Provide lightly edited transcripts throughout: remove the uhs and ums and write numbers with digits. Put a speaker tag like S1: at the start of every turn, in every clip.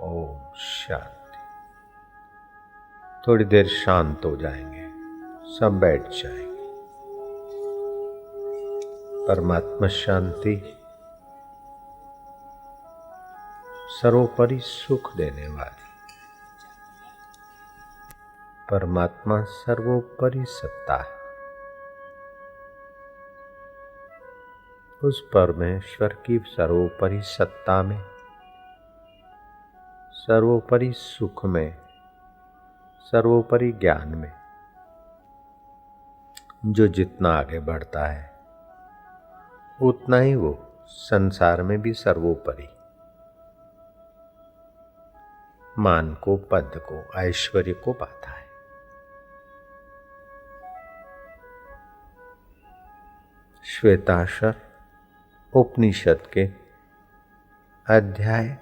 S1: ओम शांति। थोड़ी देर शांत हो जाएंगे, सब बैठ जाएंगे। परमात्मा शांति सर्वोपरि सुख देने वाली, परमात्मा सर्वोपरि सत्ता है। उस परमेश्वर की सर्वोपरि सत्ता में, सर्वोपरि सुख में, सर्वोपरि ज्ञान में जो जितना आगे बढ़ता है उतना ही वो संसार में भी सर्वोपरि मान को, पद को, ऐश्वर्य को पाता है। श्वेताक्षर उपनिषद के अध्याय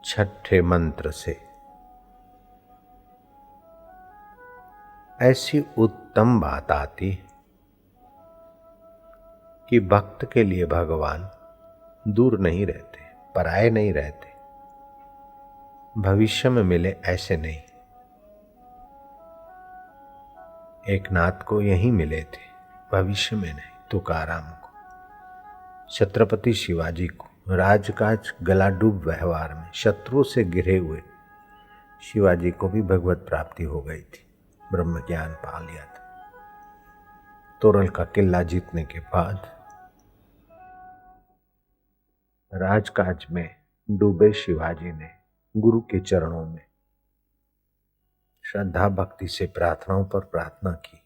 S1: 6 मंत्र से ऐसी उत्तम बात आती कि भक्त के लिए भगवान दूर नहीं रहते, पराये नहीं रहते, भविष्य में मिले ऐसे नहीं। एक नाथ को यही मिले थे, भविष्य में नहीं। तुकाराम को, छत्रपति शिवाजी को, राजकाज गला डूब व्यवहार में शत्रुओं से घिरे हुए शिवाजी को भी भगवत प्राप्ति हो गई थी, ब्रह्म ज्ञान पा लिया था। तोरल का किला जीतने के बाद राजकाज में डूबे शिवाजी ने गुरु के चरणों में श्रद्धा भक्ति से प्रार्थनाओं पर प्रार्थना की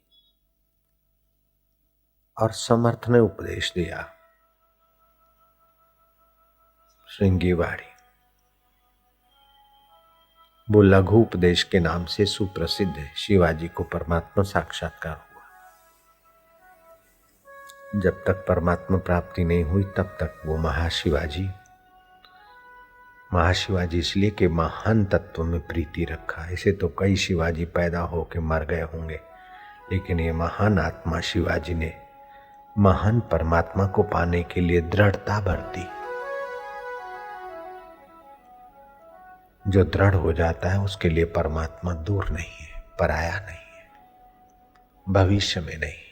S1: और समर्थ ने उपदेश दिया। श्रृंगीवाड़ी वो लघु उपदेश के नाम से सुप्रसिद्ध है। शिवाजी को परमात्मा साक्षात्कार हुआ। जब तक परमात्मा प्राप्ति नहीं हुई तब तक वो महाशिवाजी इसलिए कि महान तत्व में प्रीति रखा। ऐसे तो कई शिवाजी पैदा होकर मर गए होंगे, लेकिन ये महान आत्मा शिवाजी ने महान परमात्मा को पाने के लिए दृढ़ता बरती। जो दृढ़ हो जाता है उसके लिए परमात्मा दूर नहीं है, पराया नहीं है, भविष्य में नहीं है।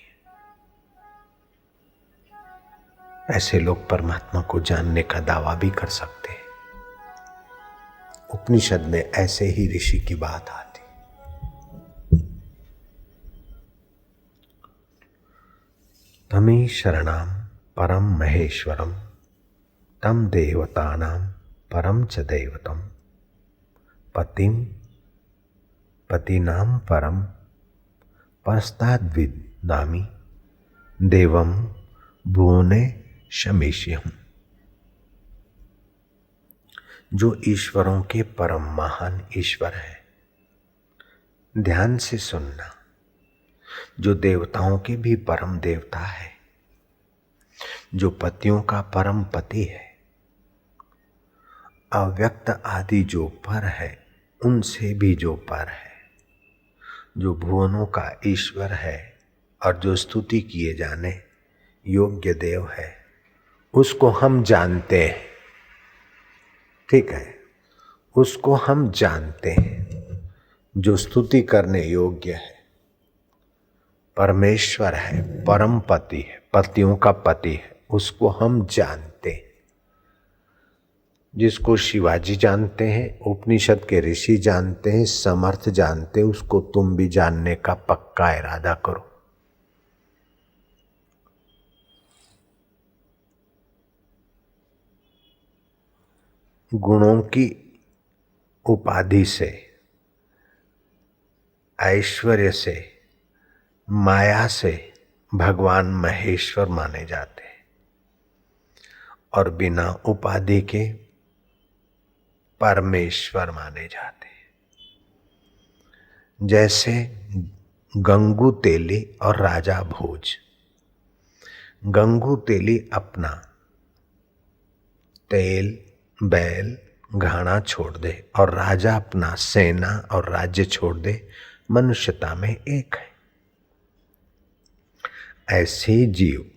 S1: ऐसे लोग परमात्मा को जानने का दावा भी कर सकते हैं। उपनिषद में ऐसे ही ऋषि की बात आती। तमे शरणम परम महेश्वरम तम देवतानां परम च दैवतम पतिनां परम पस्ताद्विदामि देवम भुवने शमीष्यम्। जो ईश्वरों के परम महान ईश्वर है, ध्यान से सुनना, जो देवताओं के भी परम देवता है, जो पतियों का परम पति है, अव्यक्त आदि जो पर है उनसे भी जो पर है, जो भुवनों का ईश्वर है और जो स्तुति किए जाने योग्य देव है, उसको हम जानते हैं। ठीक है, उसको हम जानते हैं। जो स्तुति करने योग्य है, परमेश्वर है, परम पति है, पतियों का पति है, उसको हम जानते हैं। जिसको शिवाजी जानते हैं, उपनिषद के ऋषि जानते हैं, समर्थ जानते हैं, उसको तुम भी जानने का पक्का इरादा करो। गुणों की उपाधि से, ऐश्वर्य से, माया से भगवान महेश्वर माने जाते हैं और बिना उपाधि के परमेश्वर माने जाते हैं। जैसे गंगू तेली और राजा भोज। गंगू तेली अपना तेल, बैल, घाना छोड़ दे और राजा अपना सेना और राज्य छोड़ दे, मनुष्यता में एक है। ऐसे जीव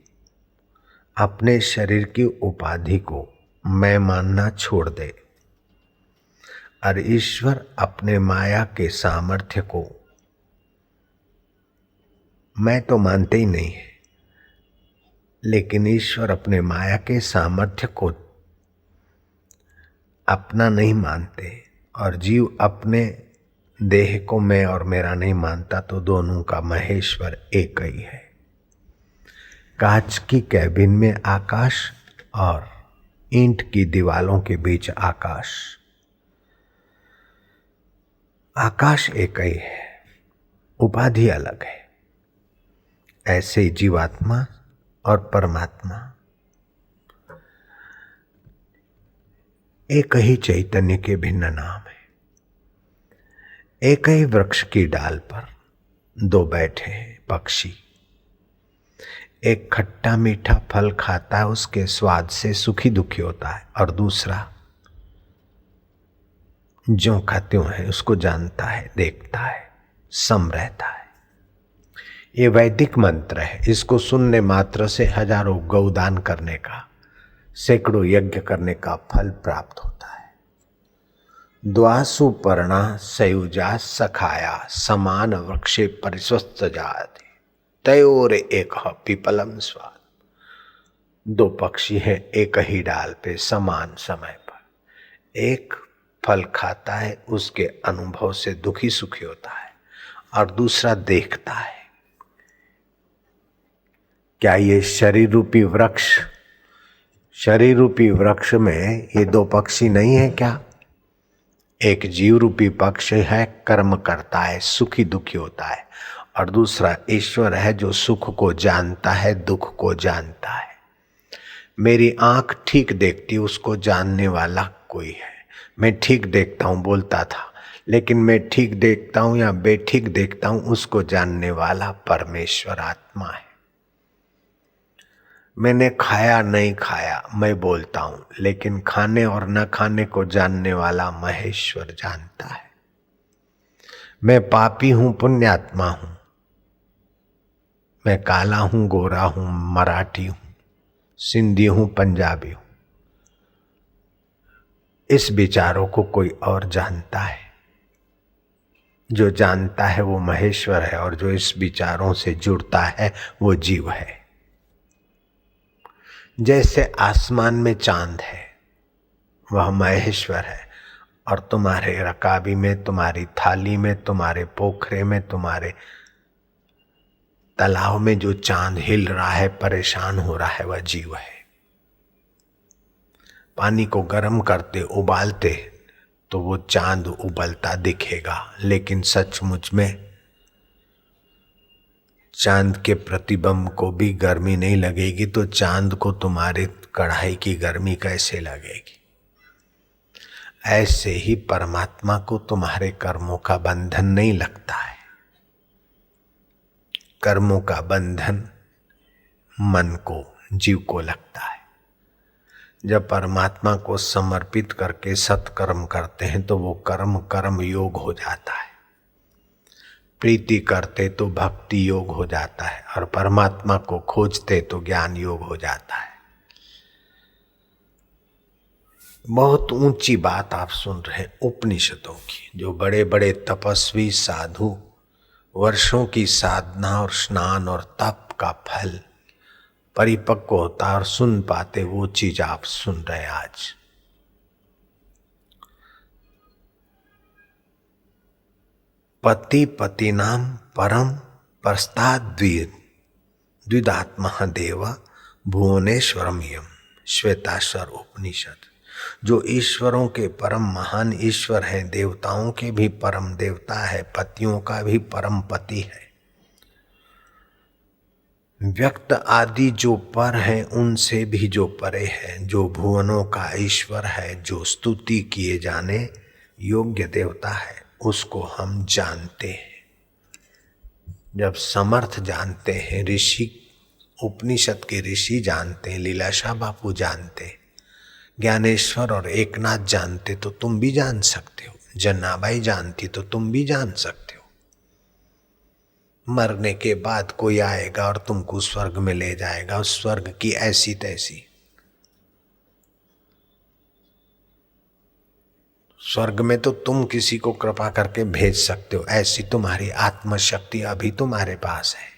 S1: अपने शरीर की उपाधि को मैं मानना छोड़ दे और ईश्वर अपने माया के सामर्थ्य को, मैं तो मानते ही नहीं है, लेकिन ईश्वर अपने माया के सामर्थ्य को अपना नहीं मानते और जीव अपने देह को मैं और मेरा नहीं मानता, तो दोनों का महेश्वर एक ही है। कांच की कैबिन में आकाश और ईंट की दीवालों के बीच आकाश, आकाश एक ही है, उपाधि अलग है। ऐसे जीवात्मा और परमात्मा एक ही चैतन्य के भिन्न नाम है। एक ही वृक्ष की डाल पर दो बैठे हैं पक्षी, एक खट्टा मीठा फल खाता है, उसके स्वाद से सुखी दुखी होता है, और दूसरा जो का त्यों है उसको जानता है, देखता है, सम रहता है। ये वैदिक मंत्र है, इसको सुनने मात्र से हजारों गौदान करने का, सैकड़ों यज्ञ करने का फल प्राप्त होता है। द्वासु पर्णा सयुजा सखाया समान वृक्षे परिस्वस्थ जाति तयोर एक पीपलम स्वाद। दो पक्षी हैं एक ही डाल पे समान समय पर, एक फल खाता है, उसके अनुभव से दुखी सुखी होता है, और दूसरा देखता है। क्या ये शरीर रूपी वृक्ष, शरीर रूपी वृक्ष में ये दो पक्षी नहीं है क्या? एक जीव रूपी पक्ष है, कर्म करता है, सुखी दुखी होता है, और दूसरा ईश्वर है जो सुख को जानता है, दुख को जानता है। मेरी आंख ठीक देखती, उसको जानने वाला कोई है। मैं ठीक देखता हूं बोलता था, लेकिन मैं ठीक देखता हूं या बेठीक देखता हूं, उसको जानने वाला परमेश्वर आत्मा है। मैंने खाया नहीं खाया मैं बोलता हूं, लेकिन खाने और न खाने को जानने वाला महेश्वर जानता है। मैं पापी हूं पुण्यात्मा हूं, मैं काला हूं गोरा हूं, मराठी हूं, सिंधी हूं, पंजाबी हूं, इस विचारों को कोई और जानता है। जो जानता है वो महेश्वर है, और जो इस विचारों से जुड़ता है वो जीव है। जैसे आसमान में चांद है, वह महेश्वर है, और तुम्हारे रकाबी में, तुम्हारी थाली में, तुम्हारे पोखरे में, तुम्हारे तालाब में जो चांद हिल रहा है, परेशान हो रहा है, वह जीव है। पानी को गर्म करते उबालते तो वो चांद उबलता दिखेगा, लेकिन सचमुच में चांद के प्रतिबिंब को भी गर्मी नहीं लगेगी, तो चांद को तुम्हारे कढ़ाई की गर्मी कैसे लगेगी? ऐसे ही परमात्मा को तुम्हारे कर्मों का बंधन नहीं लगता है। कर्मों का बंधन मन को, जीव को लगता है। जब परमात्मा को समर्पित करके सत्कर्म करते हैं तो वो कर्म कर्म योग हो जाता है। प्रीति करते तो भक्ति योग हो जाता है, और परमात्मा को खोजते तो ज्ञान योग हो जाता है। बहुत ऊंची बात आप सुन रहे हैं उपनिषदों की। जो बड़े बड़े तपस्वी साधु वर्षों की साधना और स्नान और तप का फल परिपक्व होता और सुन पाते, वो चीज आप सुन रहे आज। पति पति नाम परम प्रस्ताद द्विदात्मा देव भुवनेश्वरम यम श्वेताश्वर उपनिषद। जो ईश्वरों के परम महान ईश्वर हैं, देवताओं के भी परम देवता है, पतियों का भी परम पति है। व्यक्त आदि जो पर हैं उनसे भी जो परे है, जो भुवनों का ईश्वर है, जो स्तुति किए जाने योग्य देवता है, उसको हम जानते हैं। जब समर्थ जानते हैं, ऋषि उपनिषद के ऋषि जानते हैं, लीलाशाह बापू जानते हैं, ज्ञानेश्वर और एकनाथ जानते, तो तुम भी जान सकते हो। जन्नाबाई जानती तो तुम भी जान सकते हो। मरने के बाद कोई आएगा और तुमको स्वर्ग में ले जाएगा, उस स्वर्ग की ऐसी तैसी स्वर्ग में तो तुम किसी को कृपा करके भेज सकते हो, ऐसी तुम्हारी आत्मशक्ति अभी तुम्हारे पास है।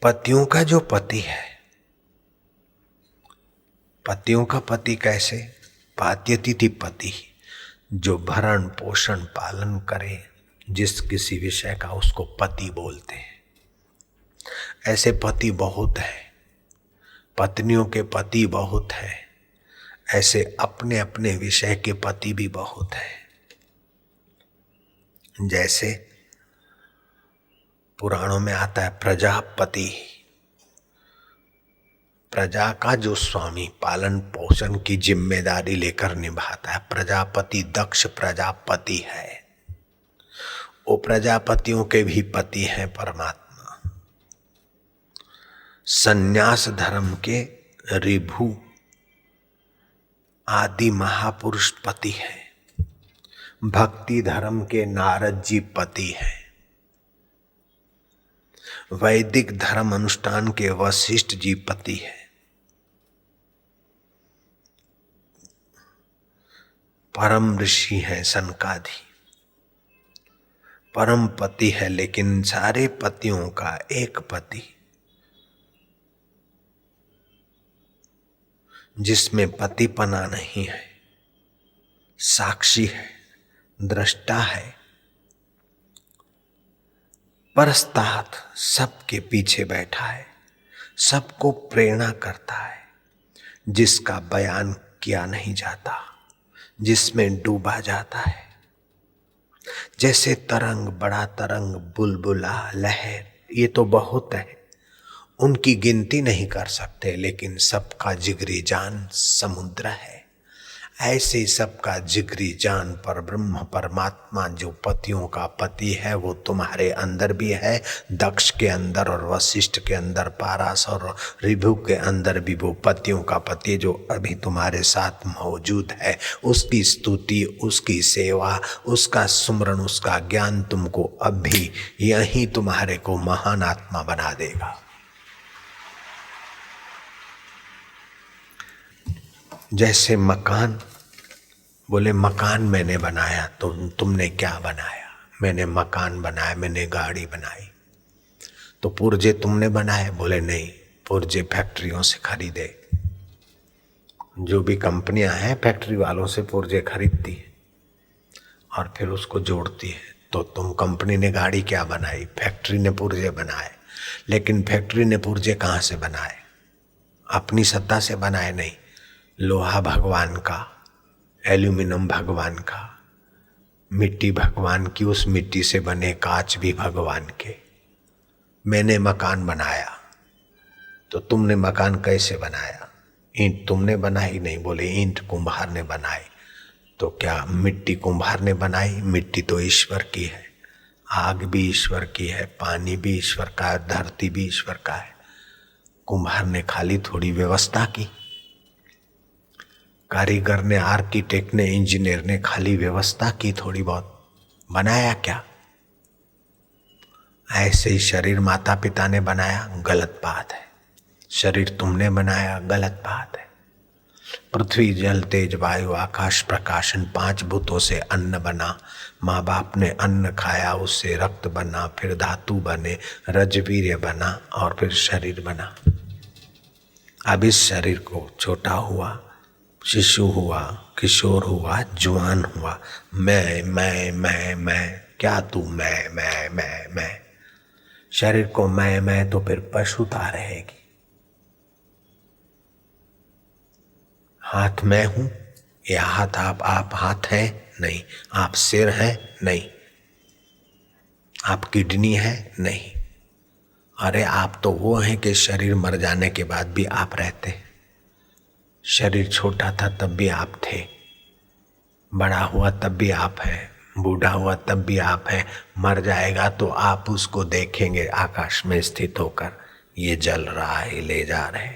S1: पतियों का जो पति है, पतियों का पति कैसे? पात्यतिथि पति, जो भरण पोषण पालन करे, जिस किसी विषय का, उसको पति बोलते हैं। ऐसे पति बहुत है, पत्नियों के पति बहुत है, ऐसे अपने अपने विषय के पति भी बहुत है। जैसे पुराणों में आता है प्रजापति, प्रजा का जो स्वामी पालन पोषण की जिम्मेदारी लेकर निभाता है, प्रजापति दक्ष प्रजापति है। वो प्रजापतियों के भी पति हैं परमात्मा। संन्यास धर्म के ऋभु आदि महापुरुष पति है। भक्ति धर्म के नारद जी पति हैं। वैदिक धर्म अनुष्ठान के वशिष्ठ जी पति है। परम ऋषि हैं सनकादि, परम पति है। लेकिन सारे पतियों का एक पति, जिसमें पतिपना नहीं है, साक्षी है, दृष्टा है, परस्तात सबके पीछे बैठा है, सबको प्रेरणा करता है, जिसका बयान किया नहीं जाता, जिसमें डूबा जाता है। जैसे तरंग, बड़ा तरंग, बुलबुला, लहर, ये तो बहुत है, उनकी गिनती नहीं कर सकते, लेकिन सबका जिगरी जान समुद्र है। ऐसे सबका जिगरी जान पर ब्रह्म परमात्मा जो पतियों का पति है, वो तुम्हारे अंदर भी है, दक्ष के अंदर और वशिष्ठ के अंदर, पारास और ऋभु के अंदर भी वो पतियों का पति जो अभी तुम्हारे साथ मौजूद है। उसकी स्तुति, उसकी सेवा, उसका सुमरण, उसका ज्ञान तुमको अभी यहीं तुम्हारे को महान आत्मा बना देगा। जैसे मकान, बोले मकान मैंने बनाया, तो तुमने क्या बनाया? मैंने मकान बनाया, मैंने गाड़ी बनाई। तो पुर्जे तुमने बनाए? बोले नहीं, पुर्जे फैक्ट्रियों से खरीदे। जो भी कंपनियां हैं फैक्ट्री वालों से पुर्जे खरीदती है और फिर उसको जोड़ती है। तो तुम कंपनी ने गाड़ी क्या बनाई? फैक्ट्री ने पुर्जे बनाए। लेकिन फैक्ट्री ने पुर्जे कहाँ से बनाए? अपनी सत्ता से बनाए नहीं। लोहा भगवान का, एल्यूमिनियम भगवान का, मिट्टी भगवान की, उस मिट्टी से बने कांच भी भगवान के। मैंने मकान बनाया। तो तुमने मकान कैसे बनाया? ईंट तुमने बनाई? नहीं। बोले ईंट कुम्हार ने बनाई। तो क्या मिट्टी कुम्हार ने बनाई? मिट्टी तो ईश्वर की है। आग भी ईश्वर की है, पानी भी ईश्वर का है, धरती भी ईश्वर का है। कुम्हार ने खाली थोड़ी व्यवस्था की, कारीगर ने, आर्किटेक्ट ने, इंजीनियर ने खाली व्यवस्था की, थोड़ी बहुत। बनाया क्या? ऐसे ही शरीर माता पिता ने बनाया, गलत बात है। शरीर तुमने बनाया, गलत बात है। पृथ्वी, जल, तेज, वायु, आकाश, प्रकाशन, 5 भूतों से अन्न बना। माँ बाप ने अन्न खाया, उससे रक्त बना, फिर धातु बने, रजवीर्य बना और फिर शरीर बना। अब इस शरीर को छोटा हुआ, शिशु हुआ, किशोर हुआ, जवान हुआ, मैं, क्या तू मैं। शरीर को मैं तो फिर पशुता रहेगी। हाथ मैं हूं, या हाथ आप हाथ हैं? नहीं। आप सिर हैं? नहीं। आप किडनी है? नहीं। अरे आप तो वो हैं कि शरीर मर जाने के बाद भी आप रहते हैं। शरीर छोटा था तब भी आप थे, बड़ा हुआ तब भी आप हैं, बूढ़ा हुआ तब भी आप हैं। मर जाएगा तो आप उसको देखेंगे आकाश में स्थित होकर, ये जल रहा है, ले जा रहे।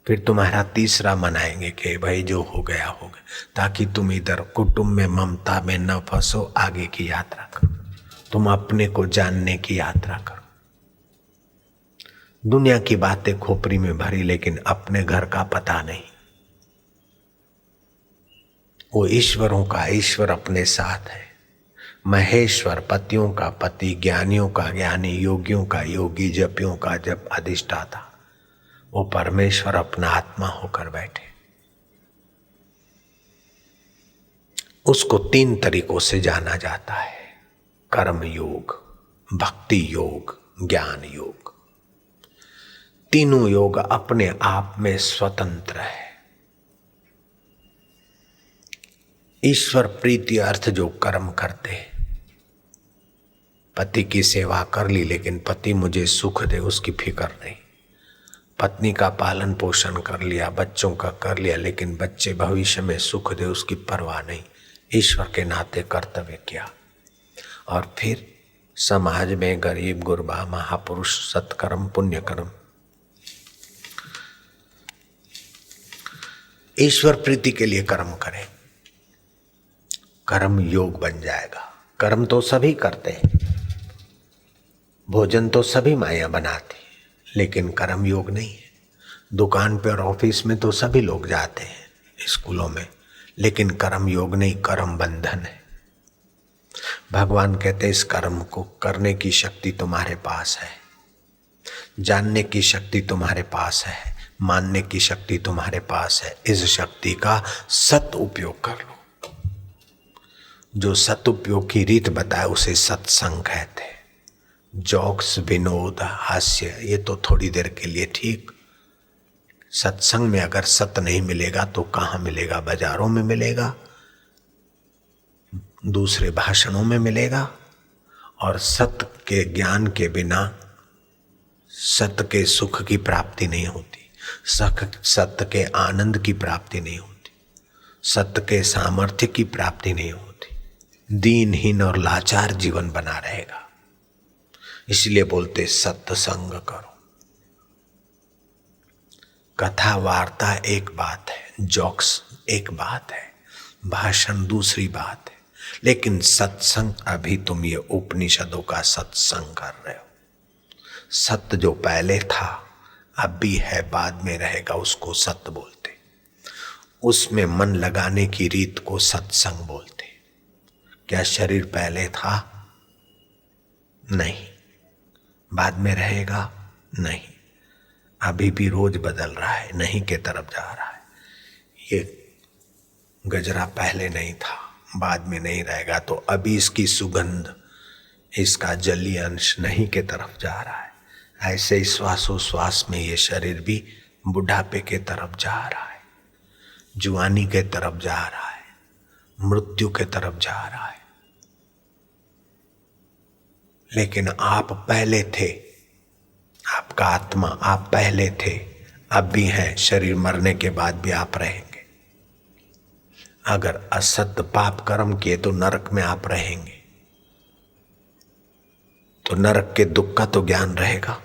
S1: फिर तुम्हारा तीसरा मनाएंगे कि भाई जो हो गया हो गया, ताकि तुम इधर कुटुंब में ममता में न फंसो, आगे की यात्रा करो। तुम अपने को जानने की यात्रा करो। दुनिया की बातें खोपड़ी में भरी, लेकिन अपने घर का पता नहीं। वो ईश्वरों का ईश्वर अपने साथ है। महेश्वर पतियों का पति, ज्ञानियों का ज्ञानी, योगियों का योगी, जपियों का जप अधिष्ठाता, वो परमेश्वर अपना आत्मा होकर बैठे। उसको 3 तरीकों से जाना जाता है, कर्म योग, भक्ति योग, ज्ञान योग। तीनों योग अपने आप में स्वतंत्र है। ईश्वर प्रीति अर्थ जो कर्म करते, पति की सेवा कर ली लेकिन पति मुझे सुख दे उसकी फिक्र नहीं, पत्नी का पालन पोषण कर लिया, बच्चों का कर लिया, लेकिन बच्चे भविष्य में सुख दे उसकी परवाह नहीं, ईश्वर के नाते कर्तव्य किया। और फिर समाज में गरीब गुरबा, महापुरुष, सत्कर्म, पुण्यकर्म, ईश्वर प्रीति के लिए कर्म करें, कर्म योग बन जाएगा। कर्म तो सभी करते हैं, भोजन तो सभी माया बनाती, लेकिन कर्म योग नहीं है। दुकान पे और ऑफिस में तो सभी लोग जाते हैं, स्कूलों में, लेकिन कर्म योग नहीं, कर्म बंधन है। भगवान कहते इस कर्म को करने की शक्ति तुम्हारे पास है, जानने की शक्ति तुम्हारे पास है, मानने की शक्ति तुम्हारे पास है। इस शक्ति का सत उपयोग कर लो। जो सदुपयोग की रीत बताए उसे सत्संग कहते हैं। जोक्स, विनोद, हास्य, ये तो थोड़ी देर के लिए ठीक। सत्संग में अगर सत नहीं मिलेगा तो कहाँ मिलेगा? बाजारों में मिलेगा, दूसरे भाषणों में मिलेगा। और सत्य के ज्ञान के बिना सत्य के सुख की प्राप्ति नहीं होती, सत्य के आनंद की प्राप्ति नहीं होती, सत्य के सामर्थ्य की प्राप्ति नहीं होती। दीनहीन और लाचार जीवन बना रहेगा। इसलिए बोलते सत्संग करो। कथा वार्ता एक बात है, जोक्स एक बात है, भाषण दूसरी बात है, लेकिन सत्संग, अभी तुम ये उपनिषदों का सत्संग कर रहे हो। सत्य जो पहले था अब भी है, बाद में रहेगा, उसको सत्य बोलते। उसमें मन लगाने की रीत को सत्संग बोलते। क्या शरीर पहले था? नहीं। बाद में रहेगा? नहीं। अभी भी रोज बदल रहा है, नहीं के तरफ जा रहा है। ये गजरा पहले नहीं था, बाद में नहीं रहेगा, तो अभी इसकी सुगंध, इसका जलीय अंश नहीं के तरफ जा रहा है। ऐसे ही श्वासोश्वास में ये शरीर भी बुढ़ापे के तरफ जा रहा है, जुआनी के तरफ जा रहा है, मृत्यु के तरफ जा रहा है। लेकिन आप पहले थे, आपका आत्मा, आप पहले थे, अब भी हैं, शरीर मरने के बाद भी आप रहेंगे। अगर असत्य पाप कर्म किए तो नरक में आप रहेंगे, तो नरक के दुख का तो ज्ञान रहेगा।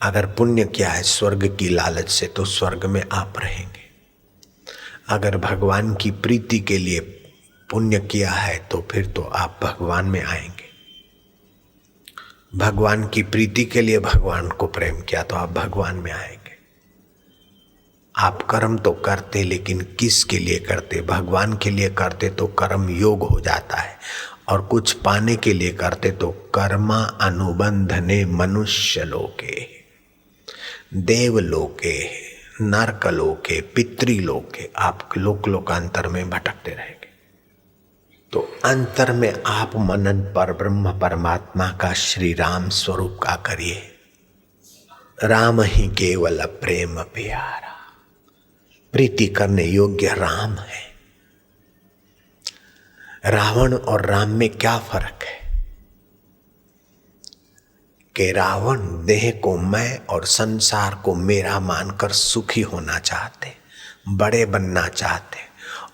S1: अगर पुण्य किया है स्वर्ग की लालच से, तो स्वर्ग में आप रहेंगे। अगर भगवान की प्रीति के लिए पुण्य किया है तो फिर तो आप भगवान में आएंगे। भगवान की प्रीति के लिए भगवान को प्रेम किया तो आप भगवान में आएंगे। आप कर्म तो करते, लेकिन किसके लिए करते? भगवान के लिए करते तो कर्म योग हो जाता है, और कुछ पाने के लिए करते तो कर्मा अनुबंधने मनुष्य लोके, देव लोके, नरक लोके, पितृ लोके, आप लोक लोकांतर में भटकते रहेंगे। तो अंतर में आप मनन पर ब्रह्म परमात्मा का, श्री राम स्वरूप का करिए। राम ही केवल प्रेम प्यारा, प्रीति करने योग्य राम है। रावण और राम में क्या फर्क है? कि रावण देह को मैं और संसार को मेरा मानकर सुखी होना चाहते, बड़े बनना चाहते,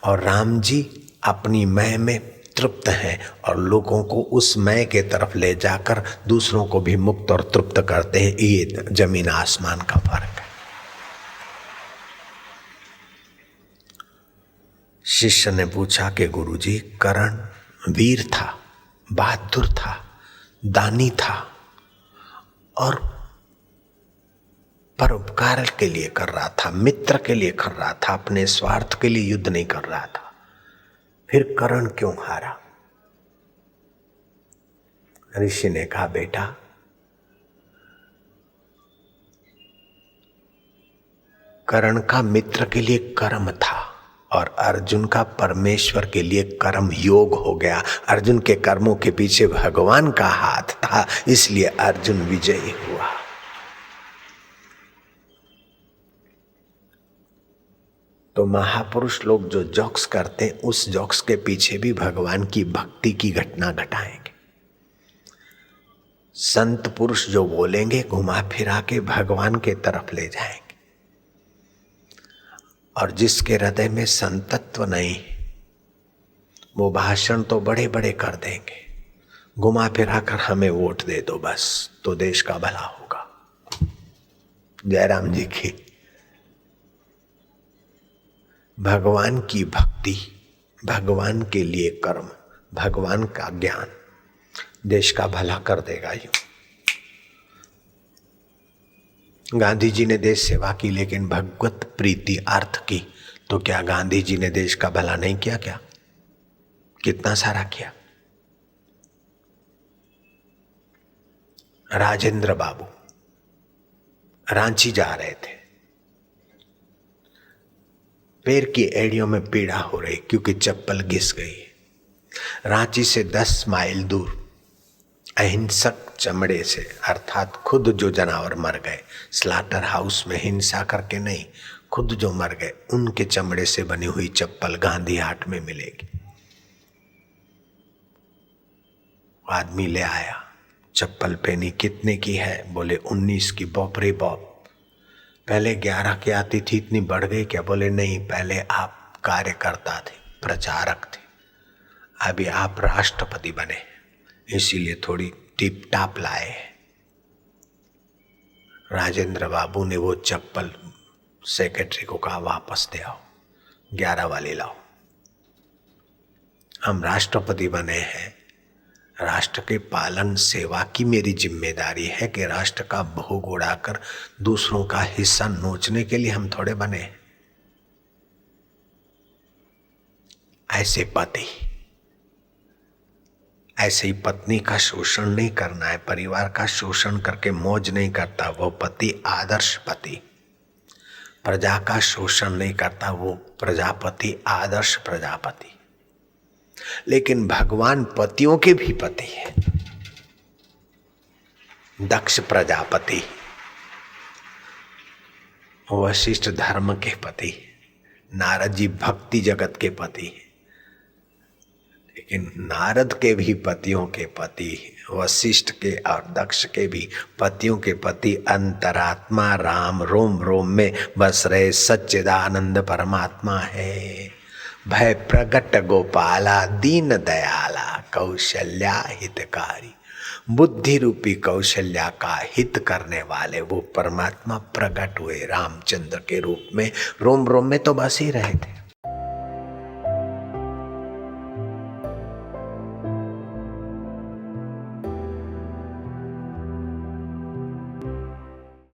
S1: और राम जी अपनी मैं में तृप्त हैं और लोगों को उस मैं के तरफ ले जाकर दूसरों को भी मुक्त और तृप्त करते हैं। ये जमीन आसमान का फर्क है। शिष्य ने पूछा कि गुरुजी, कर्ण वीर था, बहादुर था, दानी था, और परोपकार के लिए कर रहा था, मित्र के लिए कर रहा था, अपने स्वार्थ के लिए युद्ध नहीं कर रहा था। फिर कर्ण क्यों हारा? ऋषि ने कहा, बेटा कर्ण का मित्र के लिए कर्म था और अर्जुन का परमेश्वर के लिए कर्म योग हो गया। अर्जुन के कर्मों के पीछे भगवान का हाथ था, इसलिए अर्जुन विजयी हुआ। तो महापुरुष लोग जो जोक्स करते हैं, उस जोक्स के पीछे भी भगवान की भक्ति की घटना घटाएंगे। संत पुरुष जो बोलेंगे घुमा फिरा के भगवान के तरफ ले जाएंगे। और जिसके हृदय में संतत्व नहीं, वो भाषण तो बड़े बड़े कर देंगे, घुमा फिरा कर हमें वोट दे दो बस, तो देश का भला होगा। जयराम जी की। भगवान की भक्ति, भगवान के लिए कर्म, भगवान का ज्ञान देश का भला कर देगा। यूं गांधी जी ने देश सेवा की, लेकिन भगवत प्रीति अर्थ की, तो क्या गांधी जी ने देश का भला नहीं किया? क्या कितना सारा किया। राजेंद्र बाबू रांची जा रहे थे, पैर की एड़ियों में पीड़ा हो रही क्योंकि चप्पल घिस गई। रांची से 10 माइल दूर अहिंसक चमड़े से, अर्थात खुद जो जानवर मर गए, स्लाटर हाउस में हिंसा करके नहीं, खुद जो मर गए उनके चमड़े से बनी हुई चप्पल गांधी हाट में मिलेगी। आदमी ले आया, चप्पल पहनी। कितने की है? बोले 19 की। बाप रे बाप, पहले 11 की आती थी, इतनी बढ़ गई क्या? बोले नहीं, पहले आप कार्यकर्ता थे, प्रचारक थे, अभी आप राष्ट्रपति बने, इसीलिए थोड़ी टिप टाप लाए। राजेंद्र बाबू ने वो चप्पल सेक्रेटरी को कहा, वापस दे आओ, 11 वाली लाओ। हम राष्ट्रपति बने हैं, राष्ट्र के पालन सेवा की मेरी जिम्मेदारी है कि राष्ट्र का भोग उड़ाकर दूसरों का हिस्सा नोचने के लिए हम थोड़े बने हैं। ऐसे पति, ऐसे ही पत्नी का शोषण नहीं करना है, परिवार का शोषण करके मौज नहीं करता वो पति आदर्श पति। प्रजा का शोषण नहीं करता वो प्रजापति आदर्श प्रजापति। लेकिन भगवान पतियों के भी पति है। दक्ष प्रजापति वशिष्ठ धर्म के पति, नारद जी भक्ति जगत के पति। लेकिन नारद के भी पतियों के पति, वशिष्ठ के और दक्ष के भी पतियों के पति अंतरात्मा राम रोम रोम में बस रहे सच्चिदानंद परमात्मा है। भय प्रगट गोपाला दीन दयाला कौशल्या हितकारी। बुद्धि रूपी कौशल्या का हित करने वाले वो परमात्मा प्रकट हुए रामचंद्र के रूप में, रोम रोम में तो बस ही रहे थे।